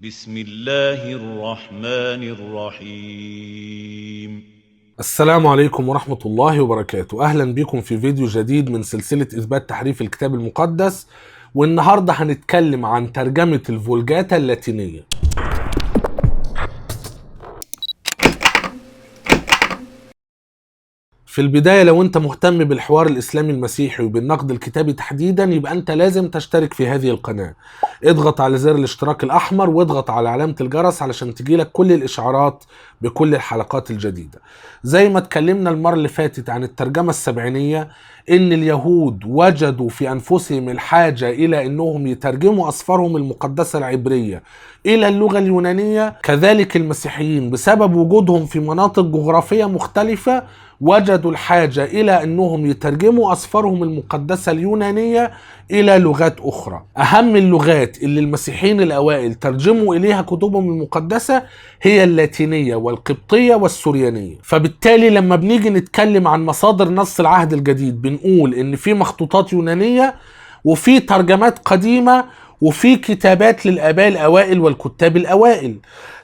بسم الله الرحمن الرحيم. السلام عليكم ورحمة الله وبركاته. أهلا بكم في فيديو جديد من سلسلة إثبات تحريف الكتاب المقدس، والنهاردة هنتكلم عن ترجمة الفولجاتا اللاتينية. في البداية، لو انت مهتم بالحوار الإسلامي المسيحي وبالنقد الكتابي تحديدا، يبقى انت لازم تشترك في هذه القناة. اضغط على زر الاشتراك الأحمر واضغط على علامة الجرس علشان تجيلك كل الإشعارات بكل الحلقات الجديدة. زي ما اتكلمنا المرة اللي فاتت عن الترجمة السبعينية، ان اليهود وجدوا في أنفسهم الحاجة إلى انهم يترجموا أسفارهم المقدسة العبرية إلى اللغة اليونانية. كذلك المسيحيين بسبب وجودهم في مناطق جغرافية مختلفة وجدوا الحاجة إلى أنهم يترجموا أسفارهم المقدسة اليونانية إلى لغات أخرى. أهم اللغات اللي المسيحيين الأوائل ترجموا إليها كتبهم المقدسة هي اللاتينية والقبطية والسوريانية. فبالتالي لما بنيجي نتكلم عن مصادر نص العهد الجديد، بنقول إن في مخطوطات يونانية وفي ترجمات قديمة وفي كتابات للآباء الأوائل والكتاب الأوائل.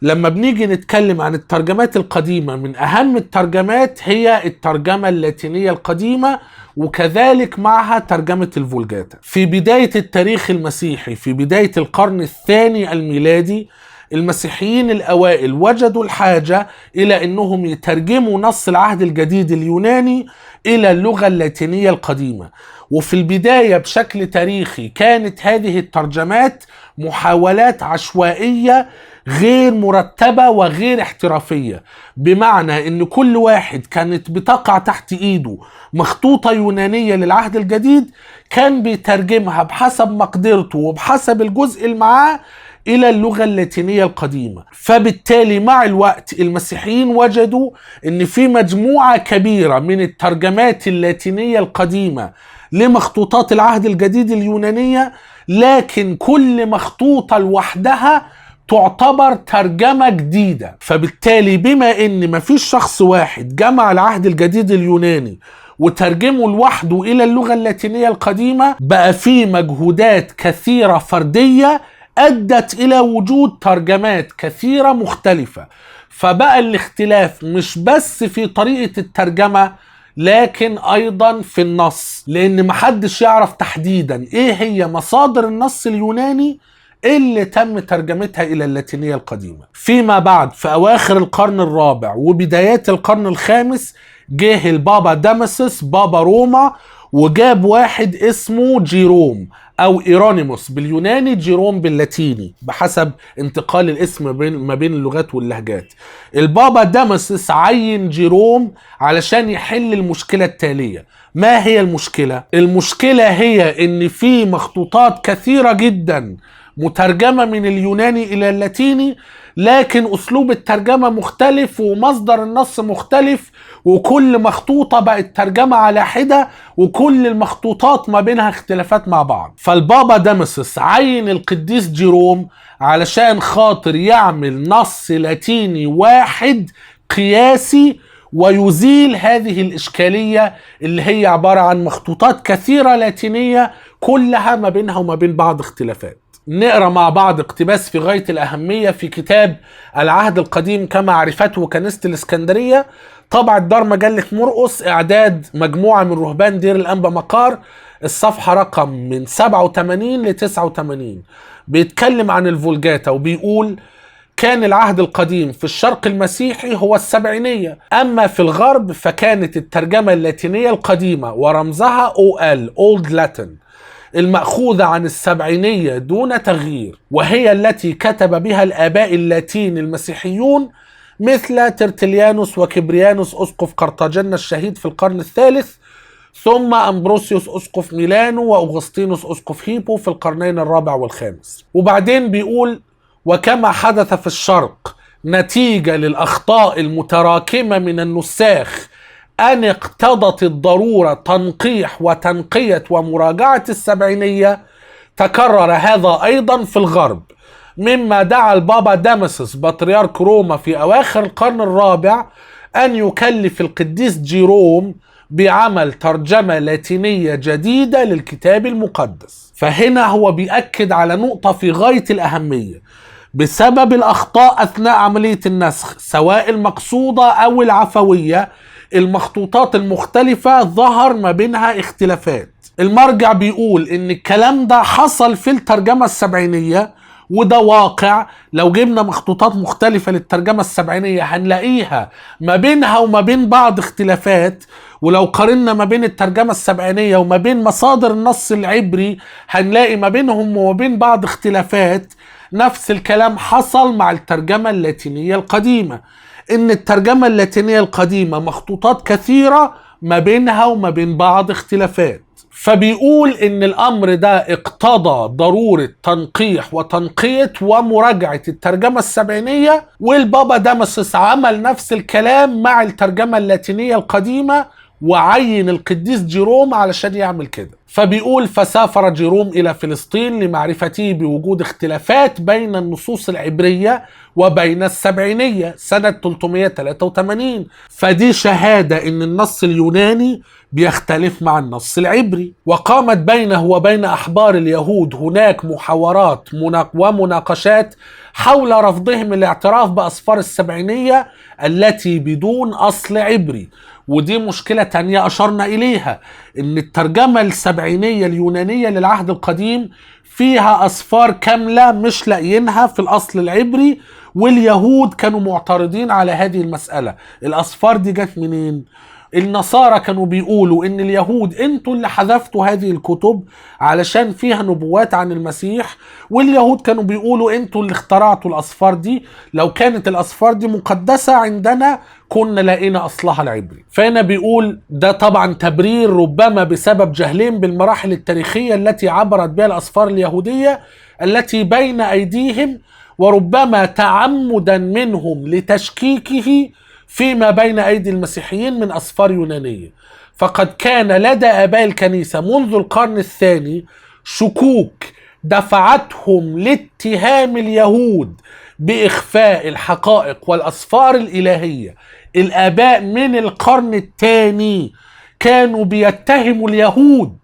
لما بنيجي نتكلم عن الترجمات القديمة، من أهم الترجمات هي الترجمة اللاتينية القديمة، وكذلك معها ترجمة الفولجاتا. في بداية التاريخ المسيحي، في بداية القرن الثاني الميلادي، المسيحيين الأوائل وجدوا الحاجة إلى أنهم يترجموا نص العهد الجديد اليوناني إلى اللغة اللاتينية القديمة. وفي البداية بشكل تاريخي كانت هذه الترجمات محاولات عشوائية غير مرتبة وغير احترافية، بمعنى ان كل واحد كانت بتقع تحت ايده مخطوطة يونانية للعهد الجديد كان بيترجمها بحسب مقدرته وبحسب الجزء اللي معاه إلى اللغة اللاتينية القديمة. فبالتالي مع الوقت المسيحيين وجدوا ان في مجموعة كبيرة من الترجمات اللاتينية القديمة لمخطوطات العهد الجديد اليونانية، لكن كل مخطوطة لوحدها تعتبر ترجمة جديدة. فبالتالي بما ان مفيش شخص واحد جمع العهد الجديد اليوناني وترجمه لوحده الى اللغة اللاتينية القديمة، بقى في مجهودات كثيرة فردية ادت الى وجود ترجمات كثيرة مختلفة. فبقى الاختلاف مش بس في طريقة الترجمة لكن ايضا في النص، لان محدش يعرف تحديدا ايه هي مصادر النص اليوناني اللي تم ترجمتها الى اللاتينية القديمة. فيما بعد في اواخر القرن الرابع وبدايات القرن الخامس، جه البابا داماسوس بابا روما وجاب واحد اسمه جيروم او ايرونيموس باليوناني، جيروم باللاتيني بحسب انتقال الاسم ما بين اللغات واللهجات. البابا داماسوس عين جيروم علشان يحل المشكلة التالية. ما هي المشكلة؟ المشكلة هي ان في مخطوطات كثيرة جدا مترجمة من اليوناني إلى اللاتيني، لكن أسلوب الترجمة مختلف ومصدر النص مختلف، وكل مخطوطة بقت ترجمة على حدة، وكل المخطوطات ما بينها اختلافات مع بعض. فالبابا داماسوس عين القديس جيروم علشان خاطر يعمل نص لاتيني واحد قياسي ويزيل هذه الإشكالية اللي هي عبارة عن مخطوطات كثيرة لاتينية كلها ما بينها وما بين بعض اختلافات. نقرأ مع بعض اقتباس في غاية الأهمية في كتاب العهد القديم كما عرفته كنيسة الإسكندرية، طبعة دار مجلة مرقس، إعداد مجموعة من رهبان دير الأنبا مقار، الصفحة رقم من 87 ل 89. بيتكلم عن الفولجاتا وبيقول: كان العهد القديم في الشرق المسيحي هو السبعينية، أما في الغرب فكانت الترجمة اللاتينية القديمة ورمزها OL Old Latin المأخوذة عن السبعينية دون تغيير، وهي التي كتب بها الآباء اللاتين المسيحيون مثل ترتليانوس وكبريانوس أسقف قرطاجنة الشهيد في القرن الثالث، ثم أمبروسيوس أسقف ميلانو وأغسطينوس أسقف هيبو في القرنين الرابع والخامس. وبعدين بيقول: وكما حدث في الشرق نتيجة للأخطاء المتراكمة من النساخ أن اقتضت الضرورة تنقيح وتنقية ومراجعة السبعينية، تكرر هذا أيضا في الغرب، مما دعا البابا داماسوس بطريرك روما في أواخر القرن الرابع أن يكلف القديس جيروم بعمل ترجمة لاتينية جديدة للكتاب المقدس. فهنا هو بيأكد على نقطة في غاية الأهمية، بسبب الأخطاء أثناء عملية النسخ سواء المقصودة أو العفوية، المخطوطات المختلفة ظهر ما بينها اختلافات. المرجع بيقول إن الكلام ده حصل في الترجمة السبعينية، وده واقع. لو جبنا مخطوطات مختلفة للترجمة السبعينية هنلاقيها ما بينها وما بين بعض اختلافات، ولو قارنا ما بين الترجمة السبعينية وما بين مصادر النص العبري هنلاقي ما بينهم وما بين بعض اختلافات. نفس الكلام حصل مع الترجمة اللاتينية القديمة، إن الترجمة اللاتينية القديمة مخطوطات كثيرة ما بينها وما بين بعض اختلافات. فبيقول ان الامر ده اقتضى ضرورة تنقيح وتنقية ومراجعة الترجمة السبعينية، والبابا دامسس عمل نفس الكلام مع الترجمة اللاتينية القديمة وعين القديس جيروم علشان يعمل كده. فبيقول فسافر جيروم إلى فلسطين لمعرفته بوجود اختلافات بين النصوص العبرية وبين السبعينية سنة 383. فدي شهادة إن النص اليوناني بيختلف مع النص العبري. وقامت بينه وبين أحبار اليهود هناك محاورات ومناقشات حول رفضهم الاعتراف بأسفار السبعينية التي بدون أصل عبري. ودي مشكلة تانية أشرنا إليها، إن الترجمة السبعينية اليونانية للعهد القديم فيها أسفار كاملة مش لاقيينها في الأصل العبري، واليهود كانوا معترضين على هذه المسألة. الأسفار دي جت منين؟ النصارى كانوا بيقولوا ان اليهود انتوا اللي حذفتوا هذه الكتب علشان فيها نبوات عن المسيح، واليهود كانوا بيقولوا انتوا اللي اخترعتوا الاسفار دي، لو كانت الاسفار دي مقدسة عندنا كنا لقينا اصلها العبري. فهنا بيقول ده طبعا تبرير ربما بسبب جهلهم بالمراحل التاريخية التي عبرت بها الاسفار اليهودية التي بين ايديهم، وربما تعمدا منهم لتشكيكه فيما بين أيدي المسيحيين من أسفار يونانية. فقد كان لدى آباء الكنيسة منذ القرن الثاني شكوك دفعتهم لاتهام اليهود بإخفاء الحقائق والأسفار الإلهية. الآباء من القرن الثاني كانوا بيتهموا اليهود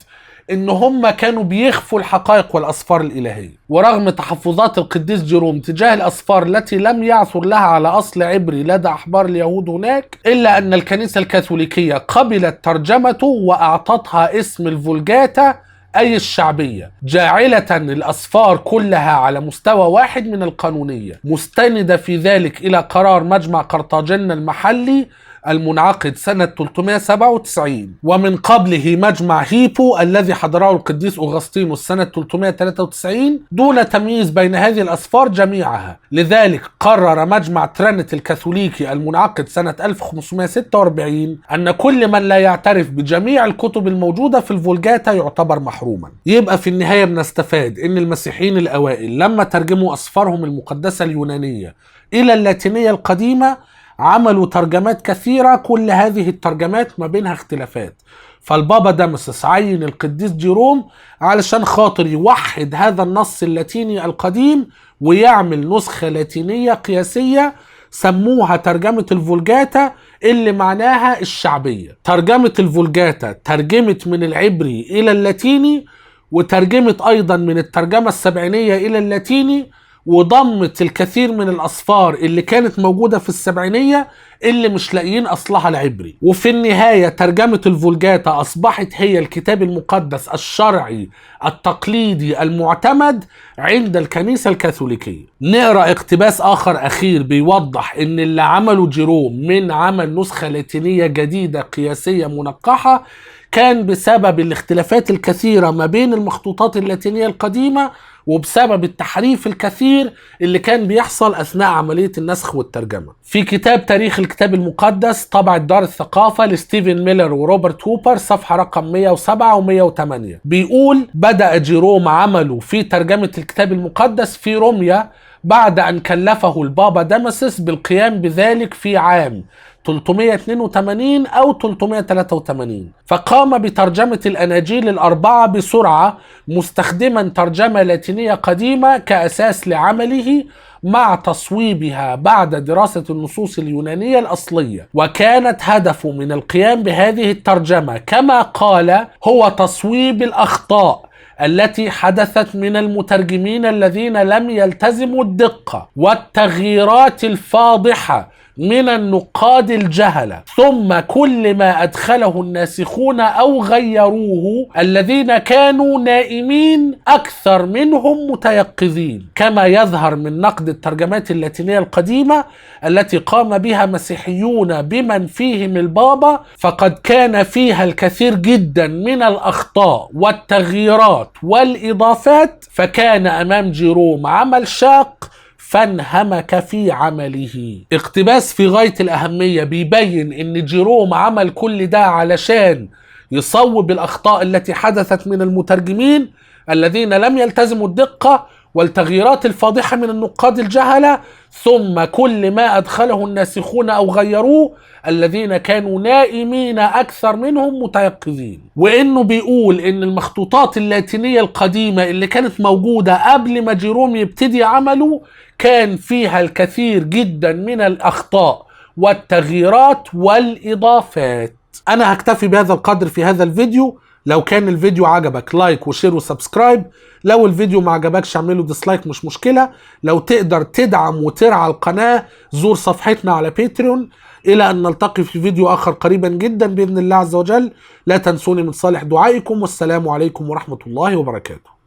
ان هم كانوا بيخفوا الحقائق والاسفار الالهيه. ورغم تحفظات القديس جيروم تجاه الاسفار التي لم يعثر لها على اصل عبري لدى احبار اليهود هناك، الا ان الكنيسه الكاثوليكيه قبلت ترجمته واعطتها اسم الفولجاتا اي الشعبيه، جاعله الاسفار كلها على مستوى واحد من القانونيه، مستندة في ذلك الى قرار مجمع قرطاجنة المحلي المنعقد سنة 397، ومن قبله مجمع هيبو الذي حضره القديس أغسطينوس سنة 393 دون تمييز بين هذه الأسفار جميعها. لذلك قرر مجمع ترينيتي الكاثوليكي المنعقد سنة 1546 أن كل من لا يعترف بجميع الكتب الموجودة في الفولجاتا يعتبر محروما. يبقى في النهاية بنستفاد أن المسيحيين الأوائل لما ترجموا أسفارهم المقدسة اليونانية إلى اللاتينية القديمة عملوا ترجمات كثيرة، كل هذه الترجمات ما بينها اختلافات. فالبابا دامسس عين القديس جيروم علشان خاطر يوحد هذا النص اللاتيني القديم ويعمل نسخة لاتينية قياسية سموها ترجمة الفولجاتا اللي معناها الشعبية. ترجمة الفولجاتا ترجمت من العبري إلى اللاتيني، وترجمت أيضا من الترجمة السبعينية إلى اللاتيني، وضمت الكثير من الأسفار اللي كانت موجودة في السبعينية اللي مش لاقيين أصلها العبري. وفي النهاية ترجمة الفولجاتا أصبحت هي الكتاب المقدس الشرعي التقليدي المعتمد عند الكنيسة الكاثوليكية. نقرأ اقتباس آخر أخير بيوضح إن اللي عمله جيروم من عمل نسخة لاتينية جديدة قياسية منقحة كان بسبب الاختلافات الكثيرة ما بين المخطوطات اللاتينية القديمة، وبسبب التحريف الكثير اللي كان بيحصل أثناء عملية النسخ والترجمة. في كتاب تاريخ الكتاب المقدس طبعة دار الثقافة لستيفن ميلر وروبرت هوبر صفحة رقم 107 و108 بيقول بدأ جيروم عمله في ترجمة الكتاب المقدس في روميا بعد أن كلفه البابا دامسس بالقيام بذلك في عام 382 أو 383، فقام بترجمة الأناجيل الأربعة بسرعة مستخدما ترجمة لاتينية قديمة كأساس لعمله مع تصويبها بعد دراسة النصوص اليونانية الأصلية. وكانت هدفه من القيام بهذه الترجمة كما قال هو تصويب الأخطاء التي حدثت من المترجمين الذين لم يلتزموا الدقة، والتغييرات الفاضحة من النقاد الجهلة، ثم كل ما أدخله الناسخون أو غيروه الذين كانوا نائمين أكثر منهم متيقظين، كما يظهر من نقد الترجمات اللاتينية القديمة التي قام بها مسيحيون بمن فيهم البابا، فقد كان فيها الكثير جدا من الأخطاء والتغييرات والإضافات، فكان أمام جيروم عمل شاق فانهمك في عمله. اقتباس في غاية الأهمية بيبين ان جيروم عمل كل ده علشان يصوب الأخطاء التي حدثت من المترجمين الذين لم يلتزموا الدقة والتغييرات الفاضحة من النقاد الجهلة، ثم كل ما أدخله الناسخون أو غيروه الذين كانوا نائمين أكثر منهم متيقظين. وإنه بيقول إن المخطوطات اللاتينية القديمة اللي كانت موجودة قبل ما جيروم يبتدي عمله كان فيها الكثير جدا من الأخطاء والتغييرات والإضافات. أنا هكتفي بهذا القدر في هذا الفيديو. لو كان الفيديو عجبك لايك وشير وسبسكرايب، لو الفيديو ما عجبكش اعمله ديسلايك مش مشكلة. لو تقدر تدعم وترعى القناة زور صفحتنا على باتريون. إلى أن نلتقي في فيديو آخر قريبا جدا بإذن الله عز وجل. لا تنسوني من صالح دعائكم، والسلام عليكم ورحمة الله وبركاته.